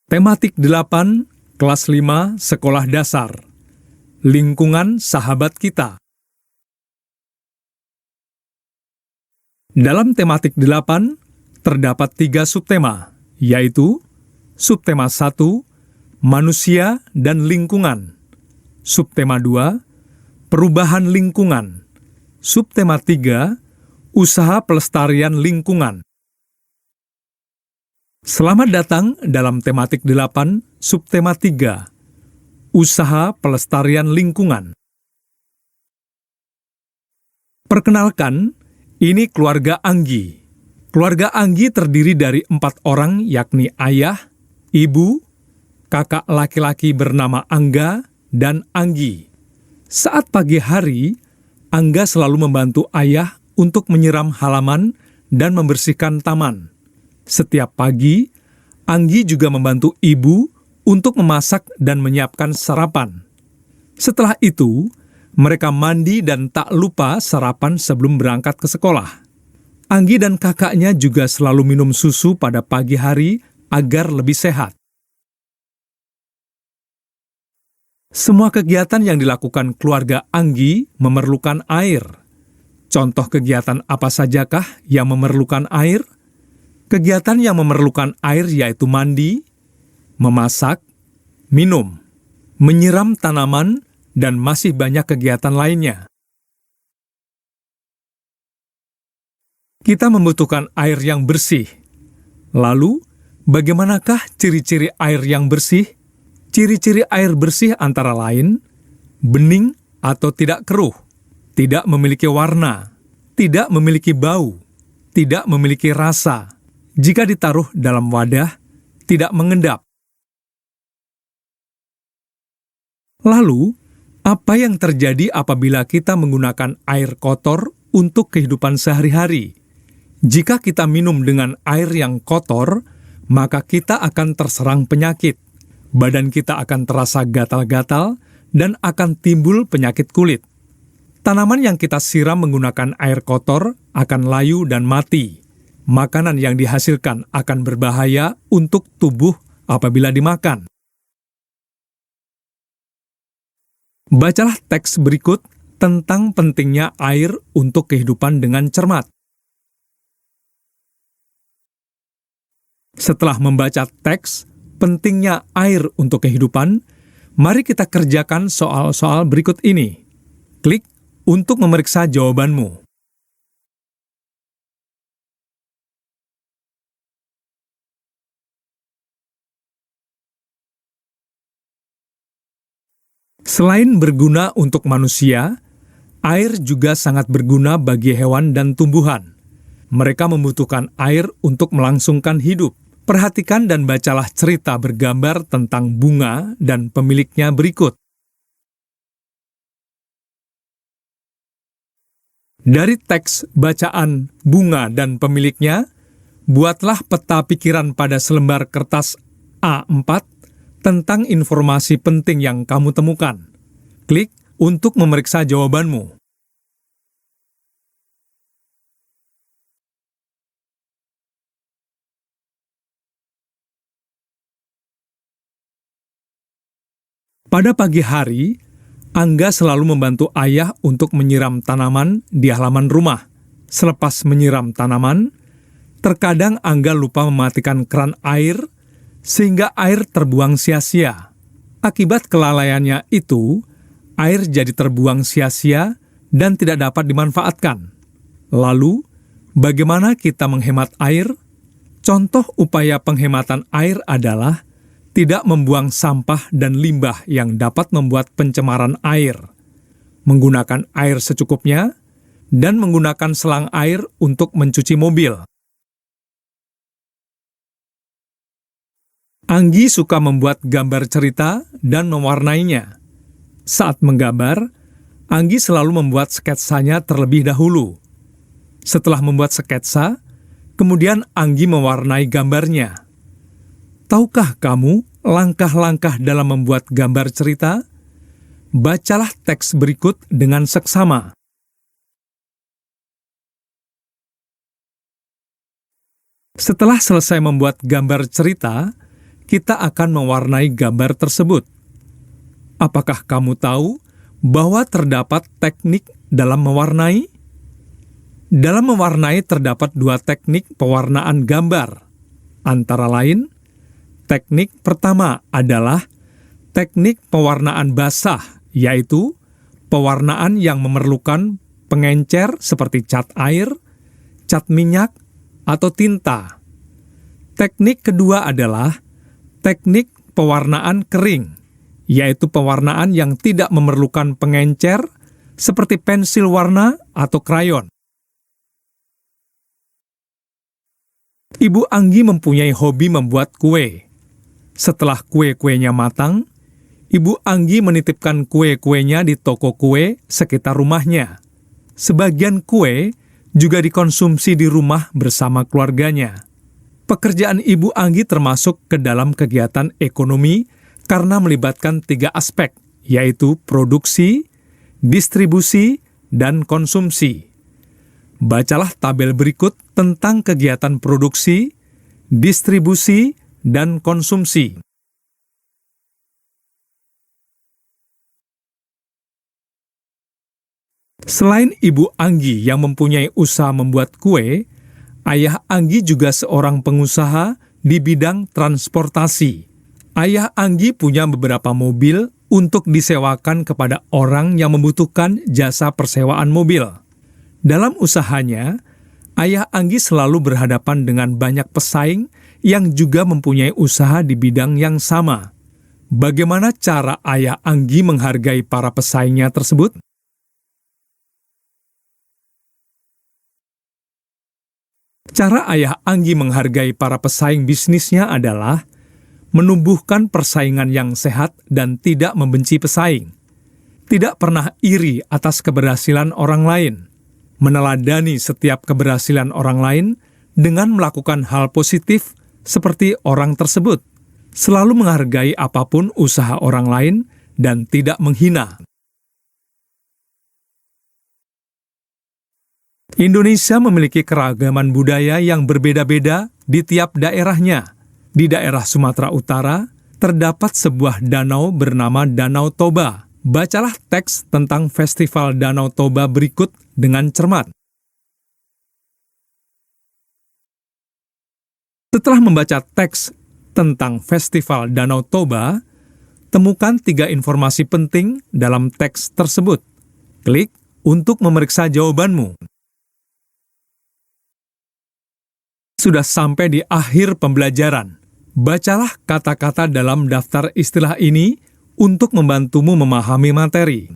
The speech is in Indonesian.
Tematik 8, kelas 5, sekolah dasar. Lingkungan sahabat kita. Dalam tematik 8, terdapat 3 subtema, yaitu subtema 1, manusia dan lingkungan. Subtema 2, perubahan lingkungan. Subtema 3, usaha pelestarian lingkungan. Selamat datang dalam tematik 8, subtema 3, usaha pelestarian lingkungan. Perkenalkan, ini keluarga Anggi. Keluarga Anggi terdiri dari 4 orang, yakni ayah, ibu, kakak laki-laki bernama Angga, dan Anggi. Saat pagi hari, Angga selalu membantu ayah untuk menyiram halaman dan membersihkan taman. Setiap pagi, Anggi juga membantu ibu untuk memasak dan menyiapkan sarapan. Setelah itu, mereka mandi dan tak lupa sarapan sebelum berangkat ke sekolah. Anggi dan kakaknya juga selalu minum susu pada pagi hari agar lebih sehat. Semua kegiatan yang dilakukan keluarga Anggi memerlukan air. Contoh kegiatan apa sajakah yang memerlukan air? Kegiatan yang memerlukan air yaitu mandi, memasak, minum, menyiram tanaman, dan masih banyak kegiatan lainnya. Kita membutuhkan air yang bersih. Lalu, bagaimanakah ciri-ciri air yang bersih? Ciri-ciri air bersih antara lain, bening atau tidak keruh, tidak memiliki warna, tidak memiliki bau, tidak memiliki rasa. Jika ditaruh dalam wadah, tidak mengendap. Lalu, apa yang terjadi apabila kita menggunakan air kotor untuk kehidupan sehari-hari? Jika kita minum dengan air yang kotor, maka kita akan terserang penyakit. Badan kita akan terasa gatal-gatal dan akan timbul penyakit kulit. Tanaman yang kita siram menggunakan air kotor akan layu dan mati. Makanan yang dihasilkan akan berbahaya untuk tubuh apabila dimakan. Bacalah teks berikut tentang pentingnya air untuk kehidupan dengan cermat. Setelah membaca teks pentingnya air untuk kehidupan, mari kita kerjakan soal-soal berikut ini. Klik untuk memeriksa jawabanmu. Selain berguna untuk manusia, air juga sangat berguna bagi hewan dan tumbuhan. Mereka membutuhkan air untuk melangsungkan hidup. Perhatikan dan bacalah cerita bergambar tentang bunga dan pemiliknya berikut. Dari teks bacaan bunga dan pemiliknya, buatlah peta pikiran pada selembar kertas A4 tentang informasi penting yang kamu temukan. Klik untuk memeriksa jawabanmu. Pada pagi hari, Angga selalu membantu ayah untuk menyiram tanaman di halaman rumah. Selepas menyiram tanaman, terkadang Angga lupa mematikan keran air sehingga air terbuang sia-sia. Akibat kelalaiannya itu, air jadi terbuang sia-sia dan tidak dapat dimanfaatkan. Lalu, bagaimana kita menghemat air? Contoh upaya penghematan air adalah tidak membuang sampah dan limbah yang dapat membuat pencemaran air, menggunakan air secukupnya, dan menggunakan selang air untuk mencuci mobil. Anggi suka membuat gambar cerita dan mewarnainya. Saat menggambar, Anggi selalu membuat sketsanya terlebih dahulu. Setelah membuat sketsa, kemudian Anggi mewarnai gambarnya. Tahukah kamu langkah-langkah dalam membuat gambar cerita? Bacalah teks berikut dengan seksama. Setelah selesai membuat gambar cerita, kita akan mewarnai gambar tersebut. Apakah kamu tahu bahwa terdapat teknik dalam mewarnai? Dalam mewarnai terdapat 2 teknik pewarnaan gambar. Antara lain, teknik pertama adalah teknik pewarnaan basah, yaitu pewarnaan yang memerlukan pengencer seperti cat air, cat minyak, atau tinta. Teknik kedua adalah teknik pewarnaan kering, yaitu pewarnaan yang tidak memerlukan pengencer seperti pensil warna atau krayon. Ibu Anggi mempunyai hobi membuat kue. Setelah kue-kuenya matang, Ibu Anggi menitipkan kue-kuenya di toko kue sekitar rumahnya. Sebagian kue juga dikonsumsi di rumah bersama keluarganya. Pekerjaan Ibu Anggi termasuk ke dalam kegiatan ekonomi karena melibatkan 3 aspek, yaitu produksi, distribusi, dan konsumsi. Bacalah tabel berikut tentang kegiatan produksi, distribusi, dan konsumsi. Selain Ibu Anggi yang mempunyai usaha membuat kue, Ayah Anggi juga seorang pengusaha di bidang transportasi. Ayah Anggi punya beberapa mobil untuk disewakan kepada orang yang membutuhkan jasa persewaan mobil. Dalam usahanya, Ayah Anggi selalu berhadapan dengan banyak pesaing yang juga mempunyai usaha di bidang yang sama. Bagaimana cara Ayah Anggi menghargai para pesaingnya tersebut? Cara Ayah Anggi menghargai para pesaing bisnisnya adalah menumbuhkan persaingan yang sehat dan tidak membenci pesaing. Tidak pernah iri atas keberhasilan orang lain. Meneladani setiap keberhasilan orang lain dengan melakukan hal positif seperti orang tersebut. Selalu menghargai apapun usaha orang lain dan tidak menghina. Indonesia memiliki keragaman budaya yang berbeda-beda di tiap daerahnya. Di daerah Sumatera Utara, terdapat sebuah danau bernama Danau Toba. Bacalah teks tentang Festival Danau Toba berikut dengan cermat. Setelah membaca teks tentang Festival Danau Toba, temukan 3 informasi penting dalam teks tersebut. Klik untuk memeriksa jawabanmu. Sudah sampai di akhir pembelajaran. Bacalah kata-kata dalam daftar istilah ini untuk membantumu memahami materi.